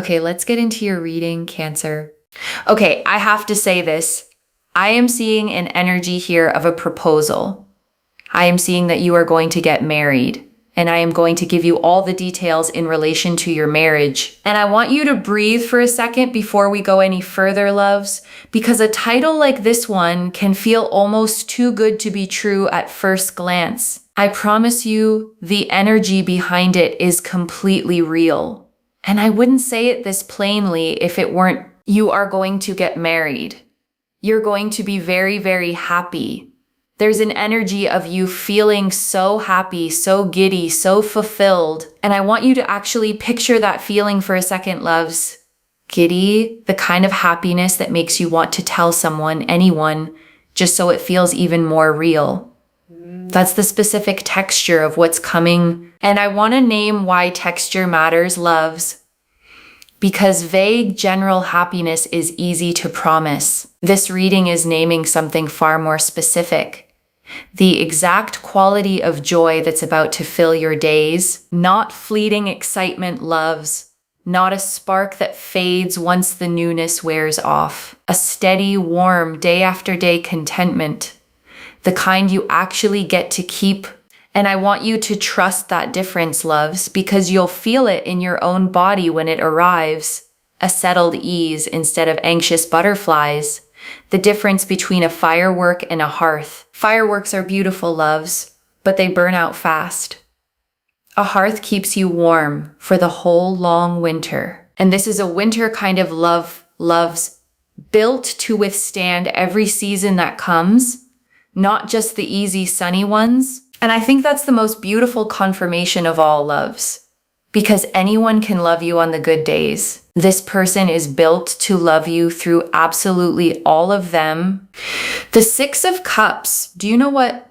Okay, let's get into your reading, Cancer. Okay, I have to say this. I am seeing an energy here of a proposal. I am seeing that you are going to get married, and I am going to give you all the details in relation to your marriage. And I want you to breathe for a second before we go any further, loves, because a title like this one can feel almost too good to be true at first glance. I promise you, the energy behind it is completely real. And I wouldn't say it this plainly if it weren't. You are going to get married. You're going to be very, very happy. There's an energy of you feeling so happy, so giddy, so fulfilled. And I want you to actually picture that feeling for a second, loves. Giddy, the kind of happiness that makes you want to tell someone, anyone, just so it feels even more real. That's the specific texture of what's coming. And I want to name why texture matters, loves. Because vague general happiness is easy to promise. This reading is naming something far more specific. The exact quality of joy that's about to fill your days. Not fleeting excitement, loves. Not a spark that fades once the newness wears off. A steady, warm, day after day contentment. The kind you actually get to keep. And I want you to trust that difference, loves, because you'll feel it in your own body when it arrives. A settled ease instead of anxious butterflies. The difference between a firework and a hearth. Fireworks are beautiful, loves, but they burn out fast. A hearth keeps you warm for the whole long winter. And this is a winter kind of love, loves, built to withstand every season that comes. Not just the easy, sunny ones. And I think that's the most beautiful confirmation of all, loves. Because anyone can love you on the good days. This person is built to love you through absolutely all of them. The Six of Cups. Do you know what?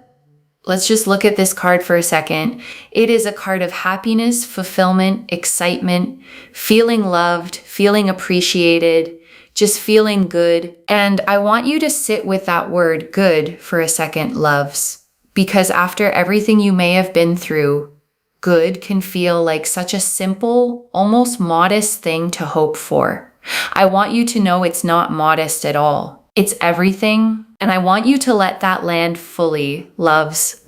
Let's just look at this card for a second. It is a card of happiness, fulfillment, excitement, feeling loved, feeling appreciated, just feeling good. And I want you to sit with that word good for a second, loves, because after everything you may have been through, good can feel like such a simple, almost modest thing to hope for. I want you to know it's not modest at all. It's everything. And I want you to let that land fully, loves,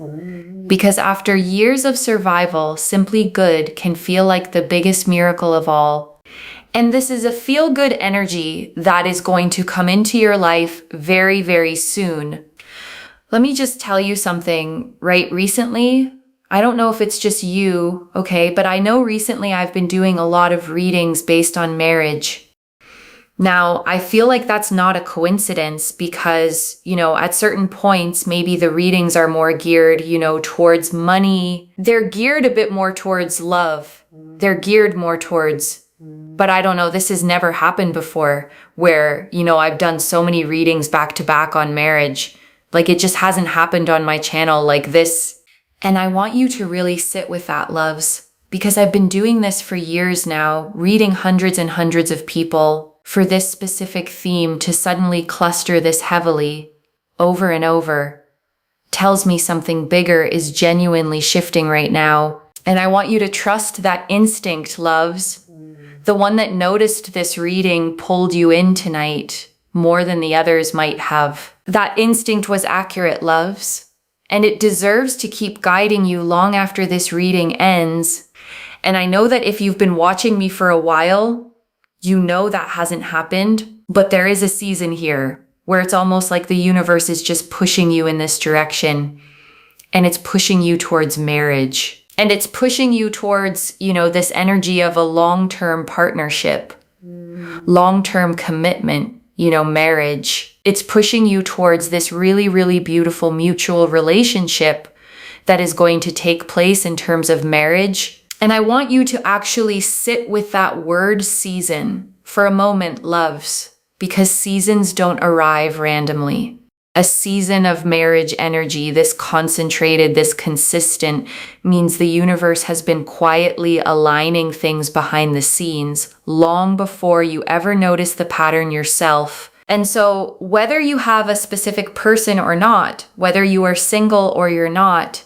because after years of survival, simply good can feel like the biggest miracle of all. And this is a feel-good energy that is going to come into your life very, very soon. Let me just tell you something, right? Recently, I don't know if it's just you, okay, but I know recently I've been doing a lot of readings based on marriage. Now, I feel like that's not a coincidence because, at certain points, maybe the readings are more geared, towards money. They're geared a bit more towards love. They're geared more towards. But I don't know, this has never happened before where, I've done so many readings back to back on marriage. Like it just hasn't happened on my channel like this. And I want you to really sit with that, loves, because I've been doing this for years now, reading hundreds and hundreds of people for this specific theme to suddenly cluster this heavily over and over tells me something bigger is genuinely shifting right now. And I want you to trust that instinct, loves. The one that noticed this reading pulled you in tonight more than the others might have. That instinct was accurate, loves, and it deserves to keep guiding you long after this reading ends. And I know that if you've been watching me for a while, you know that hasn't happened, but there is a season here where it's almost like the universe is just pushing you in this direction, and it's pushing you towards marriage. And it's pushing you towards, this energy of a long-term partnership, long-term commitment, marriage. It's pushing you towards this really, really beautiful mutual relationship that is going to take place in terms of marriage. And I want you to actually sit with that word season for a moment, loves, because seasons don't arrive randomly. A season of marriage energy, this concentrated, this consistent, means the universe has been quietly aligning things behind the scenes long before you ever notice the pattern yourself. And so whether you have a specific person or not, whether you are single or you're not,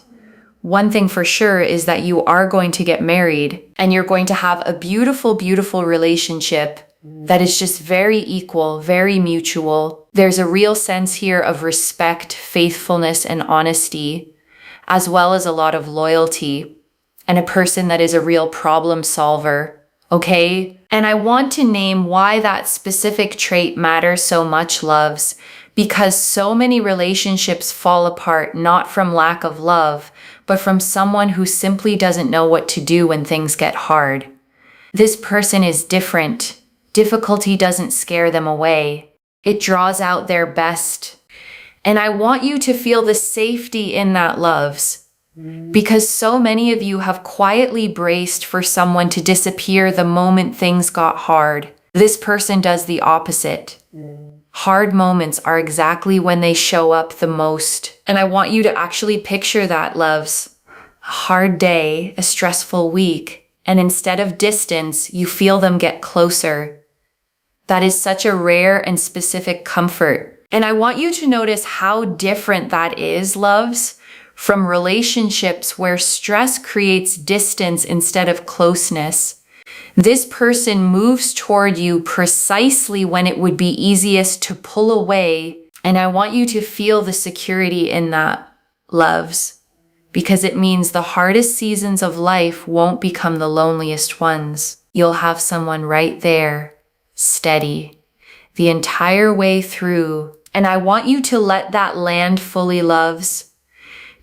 one thing for sure is that you are going to get married and you're going to have a beautiful, beautiful relationship that is just very equal, very mutual. There's a real sense here of respect, faithfulness, and honesty, as well as a lot of loyalty, and a person that is a real problem solver, okay? And I want to name why that specific trait matters so much, loves, because so many relationships fall apart not from lack of love, but from someone who simply doesn't know what to do when things get hard. This person is different. Difficulty doesn't scare them away. It draws out their best. And I want you to feel the safety in that, loves, because so many of you have quietly braced for someone to disappear the moment things got hard. This person does the opposite. Hard moments are exactly when they show up the most. And I want you to actually picture that, loves. A hard day, a stressful week, and instead of distance, you feel them get closer. That is such a rare and specific comfort. And I want you to notice how different that is, loves, from relationships where stress creates distance instead of closeness. This person moves toward you precisely when it would be easiest to pull away. And I want you to feel the security in that, loves, because it means the hardest seasons of life won't become the loneliest ones. You'll have someone right there, steady, the entire way through. And I want you to let that land fully, loves,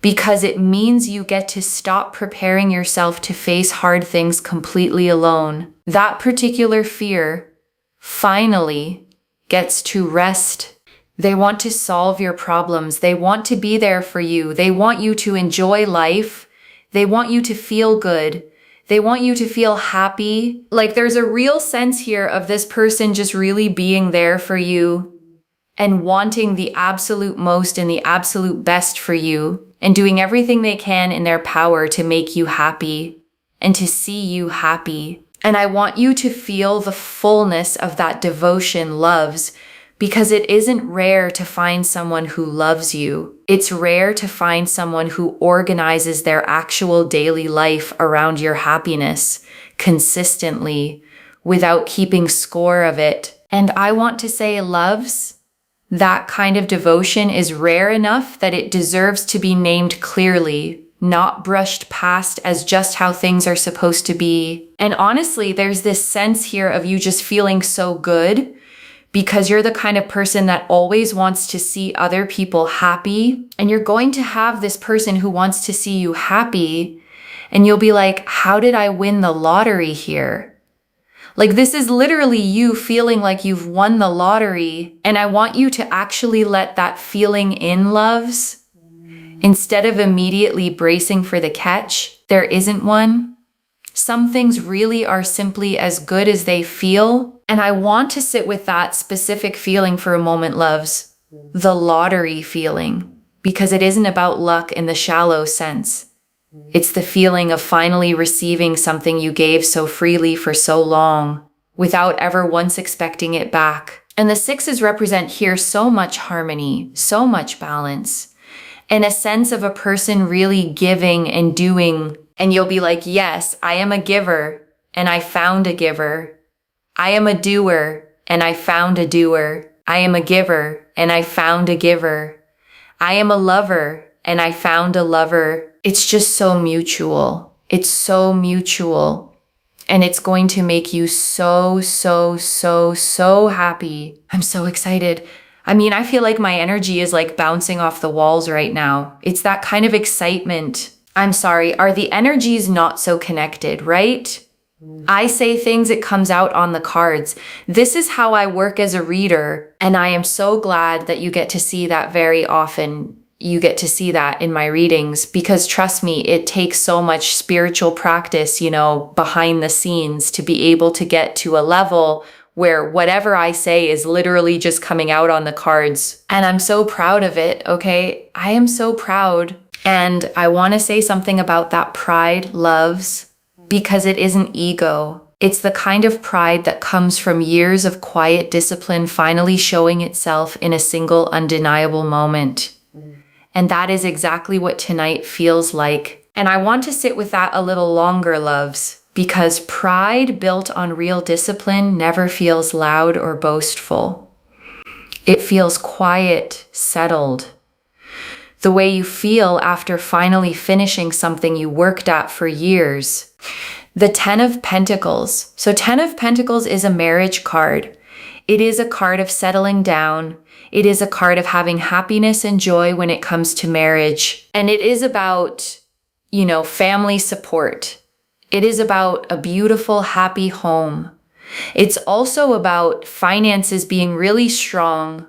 because it means you get to stop preparing yourself to face hard things completely alone. That particular fear finally gets to rest. They want to solve your problems. They want to be there for you. They want you to enjoy life. They want you to feel good. They want you to feel happy. Like there's a real sense here of this person just really being there for you and wanting the absolute most and the absolute best for you and doing everything they can in their power to make you happy and to see you happy. And I want you to feel the fullness of that devotion, loves, because it isn't rare to find someone who loves you. It's rare to find someone who organizes their actual daily life around your happiness consistently without keeping score of it. And I want to say, loves, that kind of devotion is rare enough that it deserves to be named clearly, not brushed past as just how things are supposed to be. And honestly, there's this sense here of you just feeling so good because you're the kind of person that always wants to see other people happy. And you're going to have this person who wants to see you happy. And you'll be like, how did I win the lottery here? Like, this is literally you feeling like you've won the lottery. And I want you to actually let that feeling in, loves. Instead of immediately bracing for the catch, there isn't one. Some things really are simply as good as they feel. And I want to sit with that specific feeling for a moment, loves. The lottery feeling. Because it isn't about luck in the shallow sense. It's the feeling of finally receiving something you gave so freely for so long, without ever once expecting it back. And the sixes represent here so much harmony, so much balance, and a sense of a person really giving and doing. And you'll be like, yes, I am a giver, and I found a giver. I am a doer, and I found a doer. I am a giver, and I found a giver. I am a lover, and I found a lover. It's just so mutual. It's so mutual. And it's going to make you so, so, so, so happy. I'm so excited. I mean, I feel like my energy is like bouncing off the walls right now. It's that kind of excitement. I'm sorry, are the energies not so connected, right? I say things, it comes out on the cards. This is how I work as a reader. And I am so glad that you get to see that very often. You get to see that in my readings, because trust me, it takes so much spiritual practice, behind the scenes to be able to get to a level where whatever I say is literally just coming out on the cards. And I'm so proud of it, okay? I am so proud. And I want to say something about that pride, loves, because it isn't ego. It's the kind of pride that comes from years of quiet discipline finally showing itself in a single undeniable moment. And that is exactly what tonight feels like. And I want to sit with that a little longer, loves, because pride built on real discipline never feels loud or boastful. It feels quiet, settled. The way you feel after finally finishing something you worked at for years. The 10 of Pentacles. So 10 of Pentacles is a marriage card. It is a card of settling down. It is a card of having happiness and joy when it comes to marriage. And it is about, family support. It is about a beautiful, happy home. It's also about finances being really strong.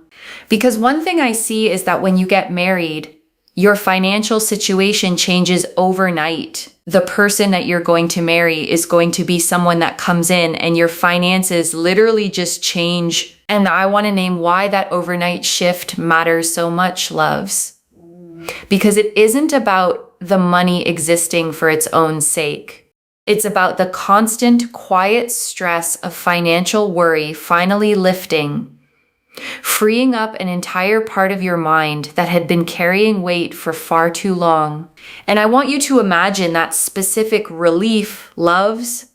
Because one thing I see is that when you get married, your financial situation changes overnight. The person that you're going to marry is going to be someone that comes in and your finances literally just change. And I want to name why that overnight shift matters so much, loves. Because it isn't about the money existing for its own sake. It's about the constant, quiet stress of financial worry finally lifting, freeing up an entire part of your mind that had been carrying weight for far too long. And I want you to imagine that specific relief, loves,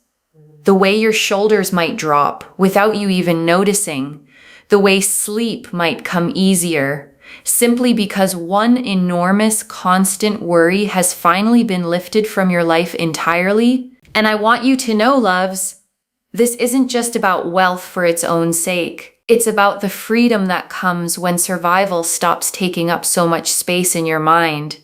the way your shoulders might drop without you even noticing, the way sleep might come easier, simply because one enormous constant worry has finally been lifted from your life entirely. And I want you to know, loves, this isn't just about wealth for its own sake. It's about the freedom that comes when survival stops taking up so much space in your mind,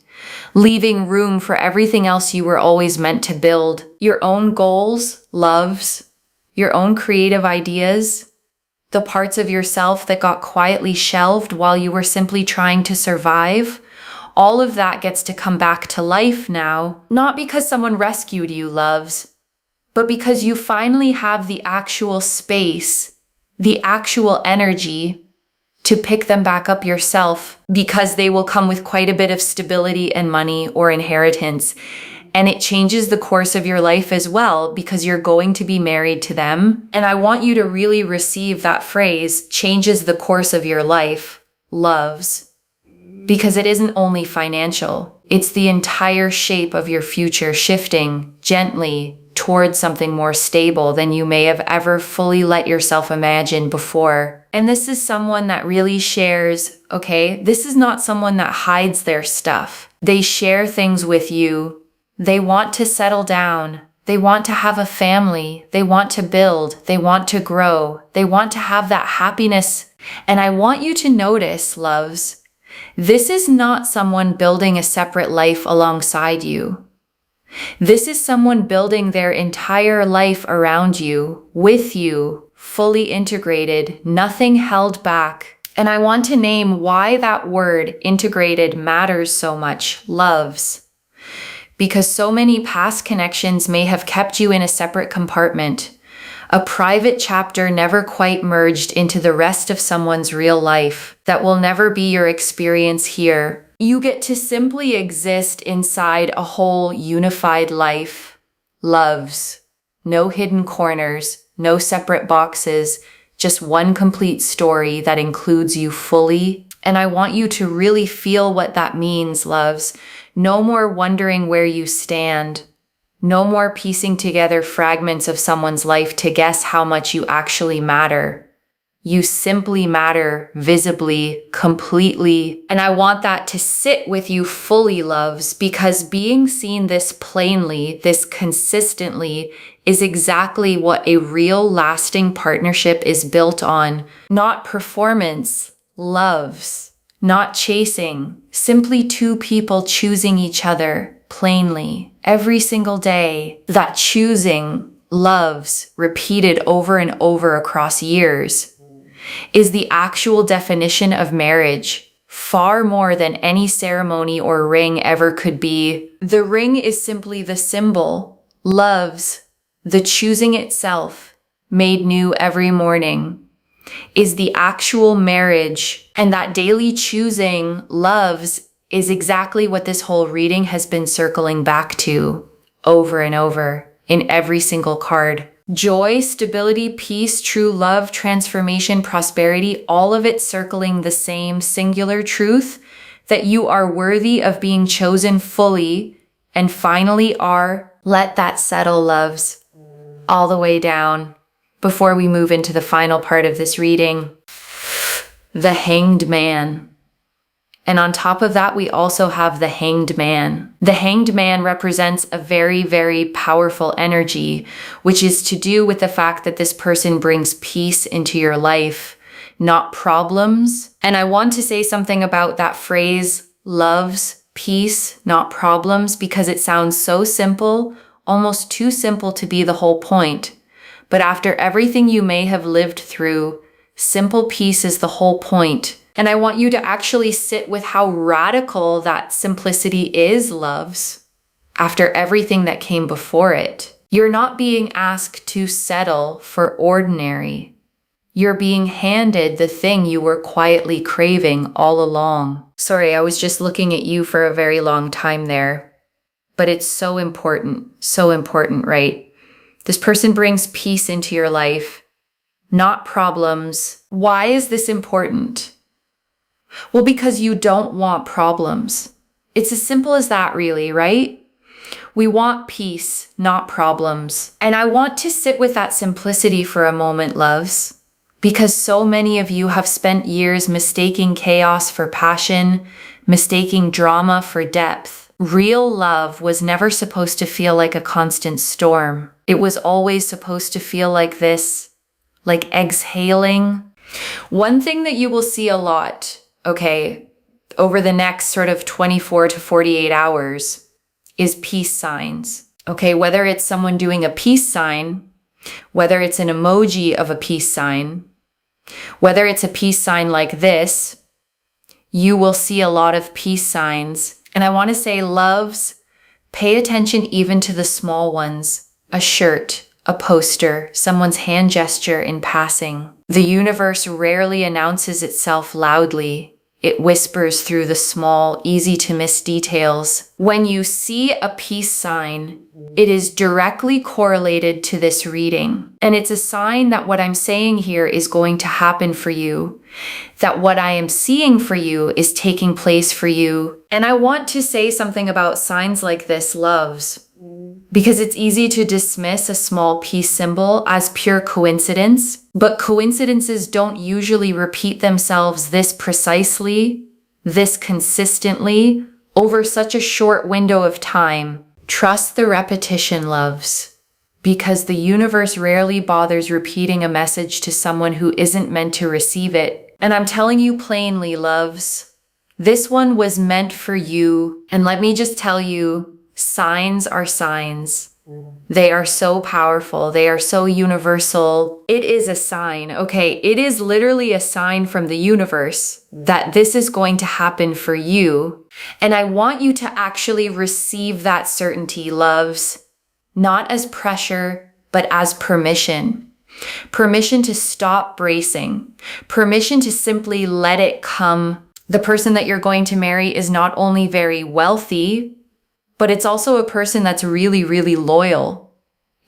leaving room for everything else you were always meant to build. Your own goals, loves, your own creative ideas, the parts of yourself that got quietly shelved while you were simply trying to survive. All of that gets to come back to life now, not because someone rescued you, loves, but because you finally have the actual space, the actual energy to pick them back up yourself, because they will come with quite a bit of stability and money or inheritance. And it changes the course of your life as well, because you're going to be married to them. And I want you to really receive that phrase, changes the course of your life, loves, because it isn't only financial. It's the entire shape of your future shifting gently towards something more stable than you may have ever fully let yourself imagine before. And this is someone that really shares, okay? This is not someone that hides their stuff. They share things with you. They want to settle down. They want to have a family. They want to build. They want to grow. They want to have that happiness. And I want you to notice, loves, this is not someone building a separate life alongside you. This is someone building their entire life around you, with you, fully integrated, nothing held back. And I want to name why that word integrated matters so much, loves. Because so many past connections may have kept you in a separate compartment, a private chapter never quite merged into the rest of someone's real life. That will never be your experience here. You get to simply exist inside a whole unified life, loves. No hidden corners, no separate boxes, just one complete story that includes you fully. And I want you to really feel what that means, loves. No more wondering where you stand. No more piecing together fragments of someone's life to guess how much you actually matter. You simply matter visibly, completely. And I want that to sit with you fully, loves, because being seen this plainly, this consistently, is exactly what a real lasting partnership is built on. Not performance, loves, not chasing, simply two people choosing each other plainly every single day. That choosing, loves, repeated over and over across years, is the actual definition of marriage, far more than any ceremony or ring ever could be. The ring is simply the symbol, loves, the choosing itself, made new every morning, is the actual marriage. And that daily choosing, loves, is exactly what this whole reading has been circling back to over and over in every single card. Joy, stability, peace, true love, transformation, prosperity, all of it circling the same singular truth that you are worthy of being chosen fully and finally R. Let that settle, loves, all the way down before we move into the final part of this reading. The Hanged Man. And on top of that, we also have the Hanged Man. The Hanged Man represents a very, very powerful energy, which is to do with the fact that this person brings peace into your life, not problems. And I want to say something about that phrase, loves, peace, not problems, because it sounds so simple, almost too simple to be the whole point. But after everything you may have lived through, simple peace is the whole point. And I want you to actually sit with how radical that simplicity is, loves, after everything that came before it. You're not being asked to settle for ordinary. You're being handed the thing you were quietly craving all along. Sorry, I was just looking at you for a very long time there. But it's so important, right? This person brings peace into your life, not problems. Why is this important? Well, because you don't want problems. It's as simple as that, really, right? We want peace, not problems. And I want to sit with that simplicity for a moment, loves, because so many of you have spent years mistaking chaos for passion, mistaking drama for depth. Real love was never supposed to feel like a constant storm. It was always supposed to feel like this, like exhaling. One thing that you will see a lot, okay, over the next sort of 24 to 48 hours is peace signs. Okay, whether it's someone doing a peace sign, whether it's an emoji of a peace sign, whether it's a peace sign like this, you will see a lot of peace signs. And I want to say, loves, pay attention even to the small ones. A shirt, a poster, someone's hand gesture in passing. The universe rarely announces itself loudly. It whispers through the small, easy to miss details. When you see a peace sign, it is directly correlated to this reading. And it's a sign that what I'm saying here is going to happen for you, that what I am seeing for you is taking place for you. And I want to say something about signs like this, loves, because it's easy to dismiss a small peace symbol as pure coincidence, but coincidences don't usually repeat themselves this precisely, this consistently, over such a short window of time. Trust the repetition, loves, because the universe rarely bothers repeating a message to someone who isn't meant to receive it. And I'm telling you plainly, loves, this one was meant for you. And let me just tell you, signs are signs. They are so powerful. They are so universal. It is a sign, okay? It is literally a sign from the universe that this is going to happen for you. And I want you to actually receive that certainty, loves, not as pressure, but as permission. Permission to stop bracing. Permission to simply let it come. The person that you're going to marry is not only very wealthy, but it's also a person that's really, really loyal.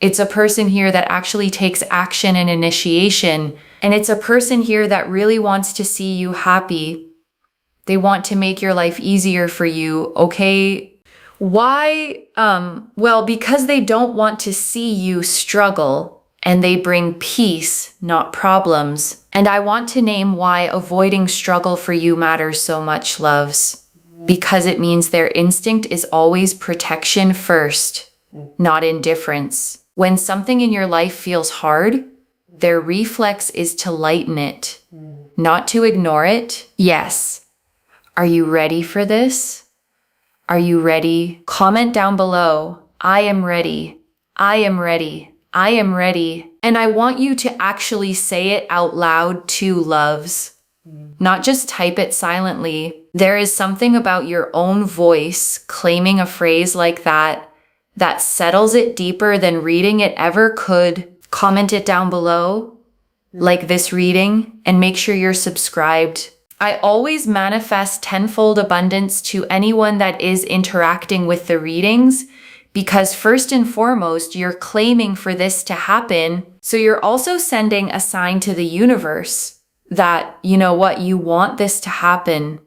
It's a person here that actually takes action and initiation. And it's a person here that really wants to see you happy. They want to make your life easier for you, okay? Why? Well, because they don't want to see you struggle, and they bring peace, not problems. And I want to name why avoiding struggle for you matters so much, loves. Because it means their instinct is always protection first, not indifference. When something in your life feels hard, their reflex is to lighten it, not to ignore it. Yes. Are you ready for this? Are you ready? Comment down below. I am ready. I am ready. I am ready. And I want you to actually say it out loud too, loves. Not just type it silently. There is something about your own voice claiming a phrase like that that settles it deeper than reading it ever could. Comment it down below, like this reading, and make sure you're subscribed. I always manifest tenfold abundance to anyone that is interacting with the readings, because first and foremost, you're claiming for this to happen. So you're also sending a sign to the universe that, you know what, you want this to happen.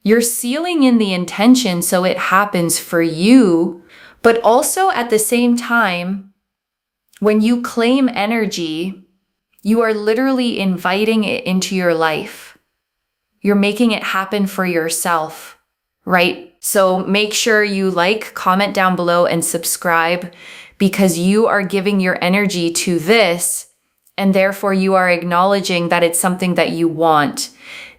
You're sealing in the intention so it happens for you, But also at the same time, when you claim energy, you are literally inviting it into your life. You're making it happen for yourself, right? So make sure you like, comment down below, and subscribe, because you are giving your energy to this, and therefore you are acknowledging that it's something that you want.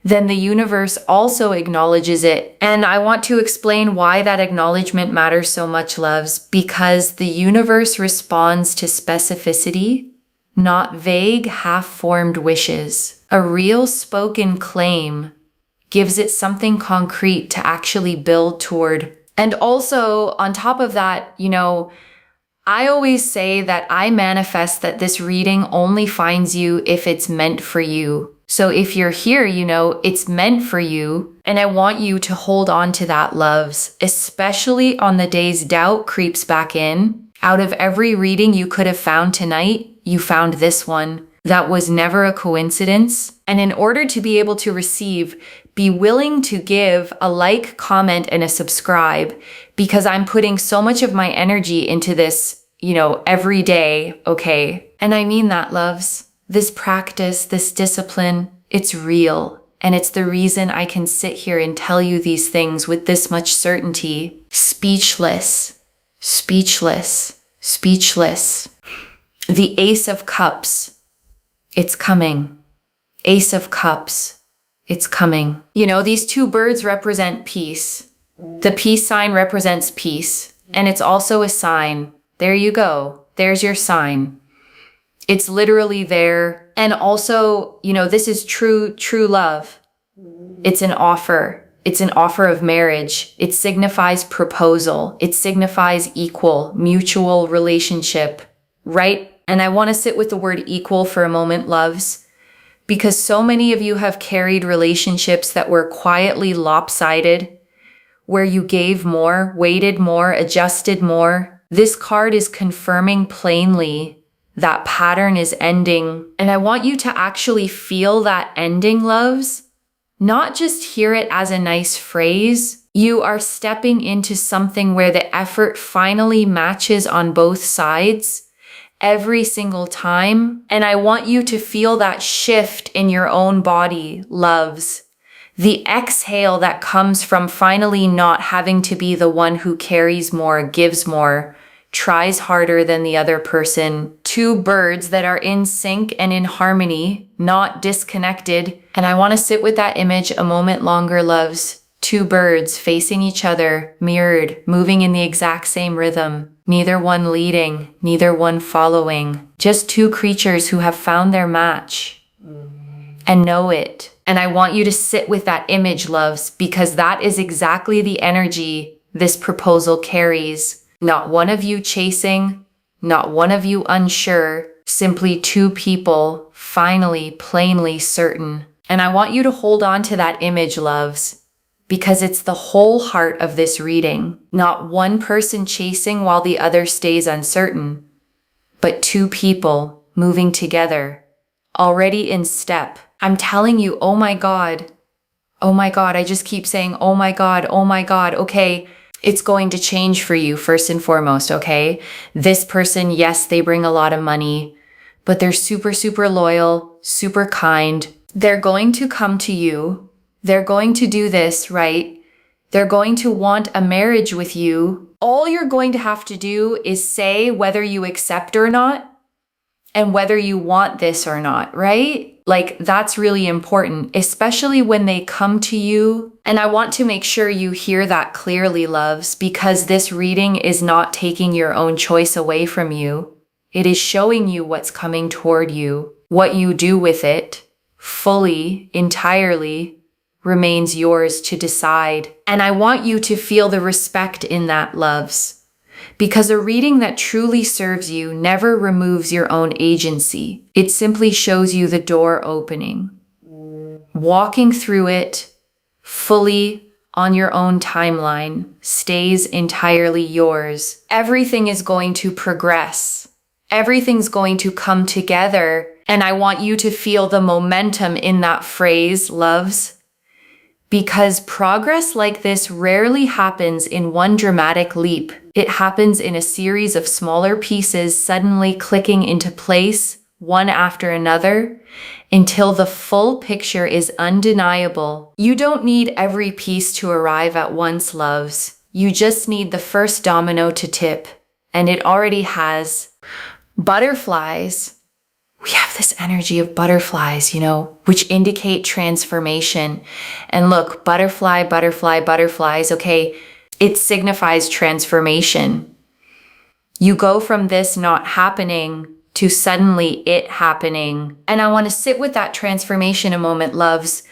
Then the universe also acknowledges it. And I want to explain why that acknowledgement matters so much, loves, because the universe responds to specificity, not vague, half-formed wishes. A real spoken claim gives it something concrete to actually build toward. And also, on top of that, I always say that I manifest that this reading only finds you if it's meant for you. So if you're here, it's meant for you. And I want you to hold on to that, loves, especially on the days doubt creeps back in. Out of every reading you could have found tonight, you found this one. That was never a coincidence. And in order to be able to receive, be willing to give a like, comment, and a subscribe, because I'm putting so much of my energy into this, every day, okay? And I mean that, loves. This practice, this discipline, it's real. And it's the reason I can sit here and tell you these things with this much certainty. Speechless, speechless, speechless. The Ace of Cups. It's coming. Ace of Cups. It's coming. These two birds represent peace. The peace sign represents peace. And it's also a sign. There you go. There's your sign. It's literally there. And also, this is true love. It's an offer. It's an offer of marriage. It signifies proposal. It signifies equal, mutual relationship, right? And I want to sit with the word equal for a moment, loves, because so many of you have carried relationships that were quietly lopsided, where you gave more, waited more, adjusted more. This card is confirming plainly that pattern is ending. And I want you to actually feel that ending, loves, not just hear it as a nice phrase. You are stepping into something where the effort finally matches on both sides every single time. And I want you to feel that shift in your own body, loves. The exhale that comes from finally not having to be the one who carries more, gives more, tries harder than the other person. Two birds that are in sync and in harmony, not disconnected. And I want to sit with that image a moment longer, loves. Two birds facing each other, mirrored, moving in the exact same rhythm. Neither one leading, neither one following. Just two creatures who have found their match and know it. And I want you to sit with that image, loves, because that is exactly the energy this proposal carries. Not one of you chasing, not one of you unsure, simply two people finally, plainly certain. And I want you to hold on to that image, loves, because it's the whole heart of this reading. Not one person chasing while the other stays uncertain, but two people moving together, already in step. I'm telling you, oh my God, I just keep saying, oh my God, okay, it's going to change for you first and foremost, okay? This person, yes, they bring a lot of money, but they're super, super loyal, super kind. They're going to come to you. They're going to do this, right? They're going to want a marriage with you. All you're going to have to do is say whether you accept or not and whether you want this or not, right? Like, that's really important, especially when they come to you. And I want to make sure you hear that clearly, loves, because this reading is not taking your own choice away from you. It is showing you what's coming toward you. What you do with it, fully, entirely, remains yours to decide. And I want you to feel the respect in that, loves, because a reading that truly serves you never removes your own agency. It simply shows you the door opening. Walking through it fully on your own timeline stays entirely yours. Everything is going to progress. Everything's going to come together. And I want you to feel the momentum in that phrase, loves, Because progress like this rarely happens in one dramatic leap. It happens in a series of smaller pieces suddenly clicking into place, one after another, until the full picture is undeniable. You don't need every piece to arrive at once, loves. You just need the first domino to tip, and it already has. Butterflies. We have this energy of butterflies, which indicate transformation. And look, butterflies, okay, it signifies transformation. You go from this not happening to suddenly it happening. And I want to sit with that transformation a moment, loves,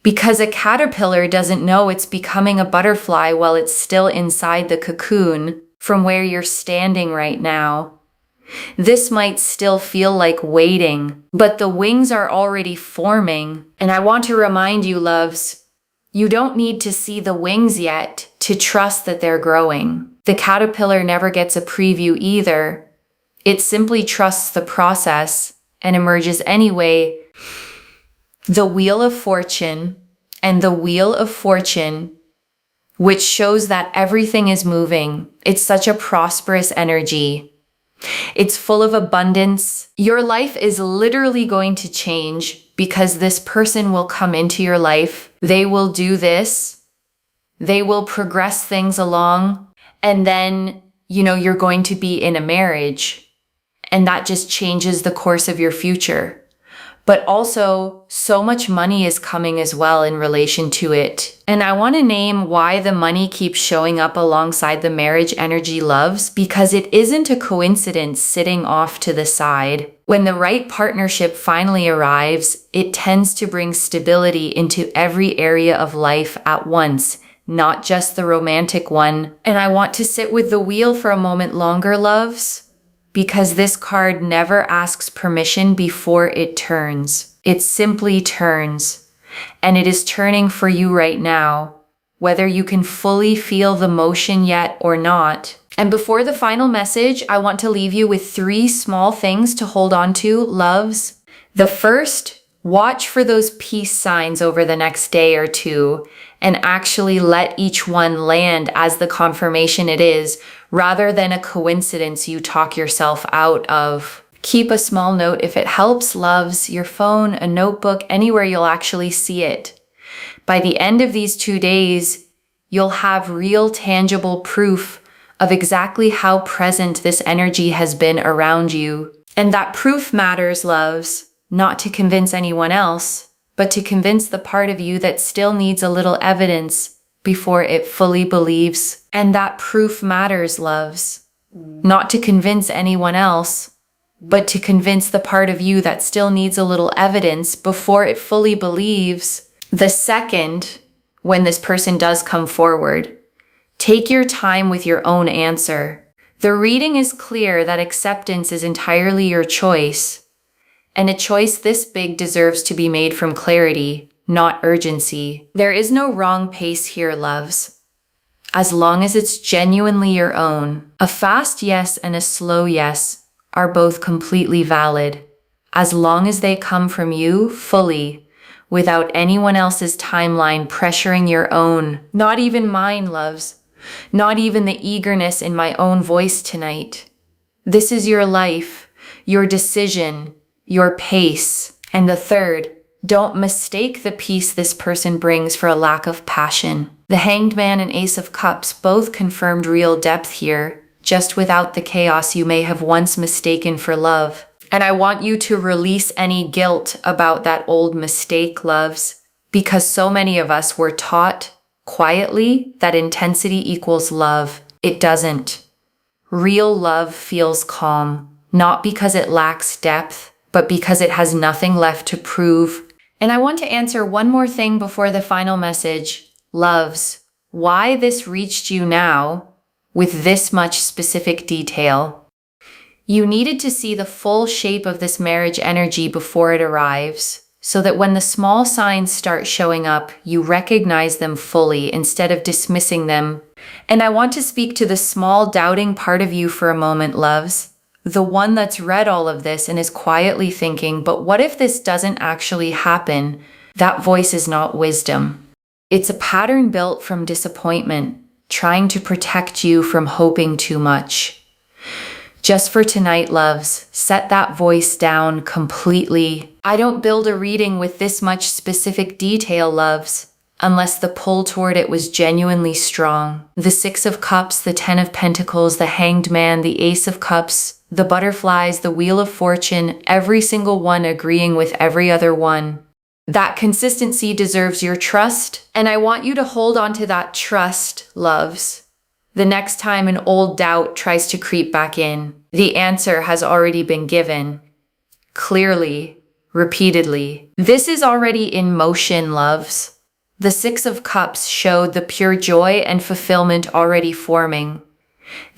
because a caterpillar doesn't know it's becoming a butterfly while it's still inside the cocoon from where you're standing right now. This might still feel like waiting, but the wings are already forming. And I want to remind you, loves, you don't need to see the wings yet to trust that they're growing. The caterpillar never gets a preview either. It simply trusts the process and emerges anyway. The Wheel of Fortune and the Wheel of Fortune, which shows that everything is moving. It's such a prosperous energy. It's full of abundance. Your life is literally going to change because this person will come into your life. They will do this. They will progress things along. And then, you're going to be in a marriage. And that just changes the course of your future. But also, so much money is coming as well in relation to it. And I want to name why the money keeps showing up alongside the marriage energy, loves, because it isn't a coincidence sitting off to the side. When the right partnership finally arrives, it tends to bring stability into every area of life at once, not just the romantic one. And I want to sit with the wheel for a moment longer, loves, because this card never asks permission before it turns. It simply turns. And it is turning for you right now, whether you can fully feel the motion yet or not. And before the final message, I want to leave you with 3 small things to hold on to, loves. The first, watch for those peace signs over the next day or two, and actually let each one land as the confirmation it is, rather than a coincidence you talk yourself out of. Keep a small note if it helps, loves, your phone, a notebook, anywhere you'll actually see it. By the end of these 2 days, you'll have real tangible proof of exactly how present this energy has been around you. And that proof matters, loves, not to convince anyone else, but to convince the part of you that still needs a little evidence before it fully believes. And that proof matters, loves, not to convince anyone else, but to convince the part of you that still needs a little evidence before it fully believes. The second, when this person does come forward, take your time with your own answer. The reading is clear that acceptance is entirely your choice, and a choice this big deserves to be made from clarity, not urgency. There is no wrong pace here, loves, as long as it's genuinely your own. A fast yes and a slow yes are both completely valid, as long as they come from you fully, without anyone else's timeline pressuring your own. Not even mine, loves. Not even the eagerness in my own voice tonight. This is your life, your decision, your pace. And the third, don't mistake the peace this person brings for a lack of passion. The Hanged Man and Ace of Cups both confirmed real depth here, just without the chaos you may have once mistaken for love. And I want you to release any guilt about that old mistake, loves, because so many of us were taught quietly that intensity equals love. It doesn't. Real love feels calm, not because it lacks depth, but because it has nothing left to prove. And I want to answer one more thing before the final message. Loves, why this reached you now with this much specific detail? You needed to see the full shape of this marriage energy before it arrives, so that when the small signs start showing up, you recognize them fully instead of dismissing them. And I want to speak to the small doubting part of you for a moment, loves. The one that's read all of this and is quietly thinking, but what if this doesn't actually happen? That voice is not wisdom. It's a pattern built from disappointment, trying to protect you from hoping too much. Just for tonight, loves, set that voice down completely. I don't build a reading with this much specific detail, loves, unless the pull toward it was genuinely strong. The Six of Cups, the Ten of Pentacles, the Hanged Man, the Ace of Cups, the butterflies, the Wheel of Fortune, every single one agreeing with every other one. That consistency deserves your trust, and I want you to hold on to that trust, loves. The next time an old doubt tries to creep back in, the answer has already been given. Clearly, repeatedly. This is already in motion, loves. The Six of Cups showed the pure joy and fulfillment already forming.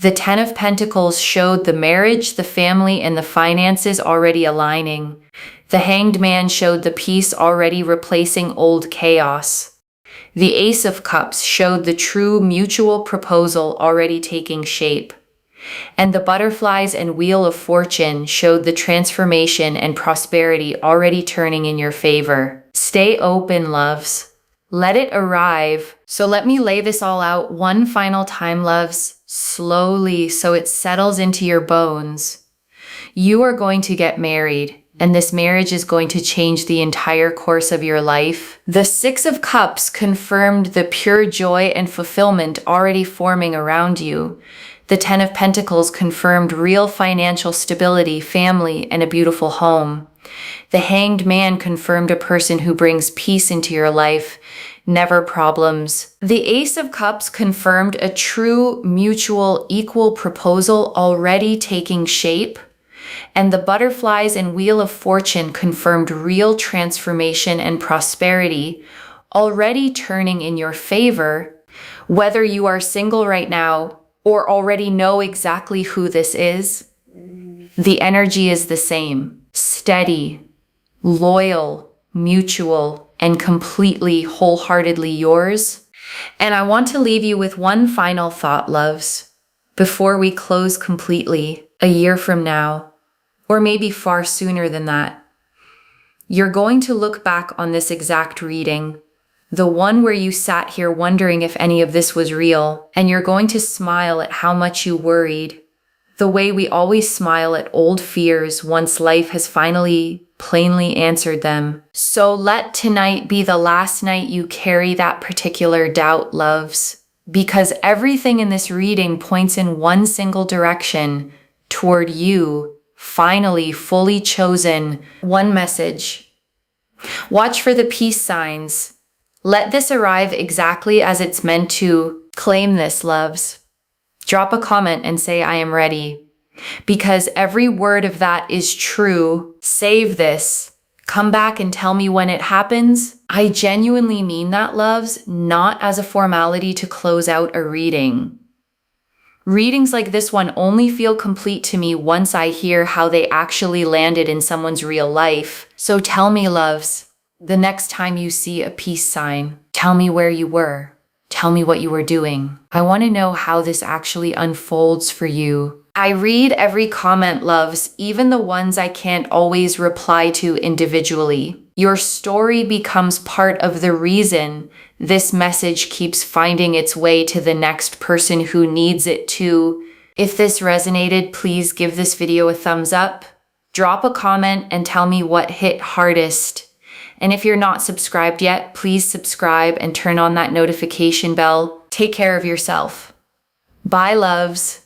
The Ten of Pentacles showed the marriage, the family, and the finances already aligning. The Hanged Man showed the peace already replacing old chaos. The Ace of Cups showed the true mutual proposal already taking shape. And the butterflies and Wheel of Fortune showed the transformation and prosperity already turning in your favor. Stay open, loves. Let it arrive. So let me lay this all out one final time, loves, slowly so it settles into your bones. You are going to get married, and this marriage is going to change the entire course of your life. The Six of Cups confirmed the pure joy and fulfillment already forming around you. The Ten of Pentacles confirmed real financial stability, family, and a beautiful home. The Hanged Man confirmed a person who brings peace into your life, never problems. The Ace of Cups confirmed a true, mutual, equal proposal already taking shape. And the butterflies and Wheel of Fortune confirmed real transformation and prosperity already turning in your favor. Whether you are single right now or already know exactly who this is, the energy is the same. Steady, loyal, mutual, and completely wholeheartedly yours. And I want to leave you with one final thought, loves, before we close completely a year from now, or maybe far sooner than that. You're going to look back on this exact reading, the one where you sat here wondering if any of this was real, and you're going to smile at how much you worried, the way we always smile at old fears once life has finally plainly answered them. So let tonight be the last night you carry that particular doubt, loves, because everything in this reading points in one single direction, toward you, finally fully chosen. One message. Watch for the peace signs. Let this arrive exactly as it's meant to. Claim this, loves. Drop a comment and say, I am ready. Because every word of that is true. Save this. Come back and tell me when it happens. I genuinely mean that, loves, not as a formality to close out a reading. Readings like this one only feel complete to me once I hear how they actually landed in someone's real life. So tell me, loves, the next time you see a peace sign, tell me where you were. Tell me what you were doing. I want to know how this actually unfolds for you. I read every comment, loves, even the ones I can't always reply to individually. Your story becomes part of the reason this message keeps finding its way to the next person who needs it too. If this resonated, please give this video a thumbs up. Drop a comment and tell me what hit hardest. And if you're not subscribed yet, please subscribe and turn on that notification bell. Take care of yourself. Bye, loves.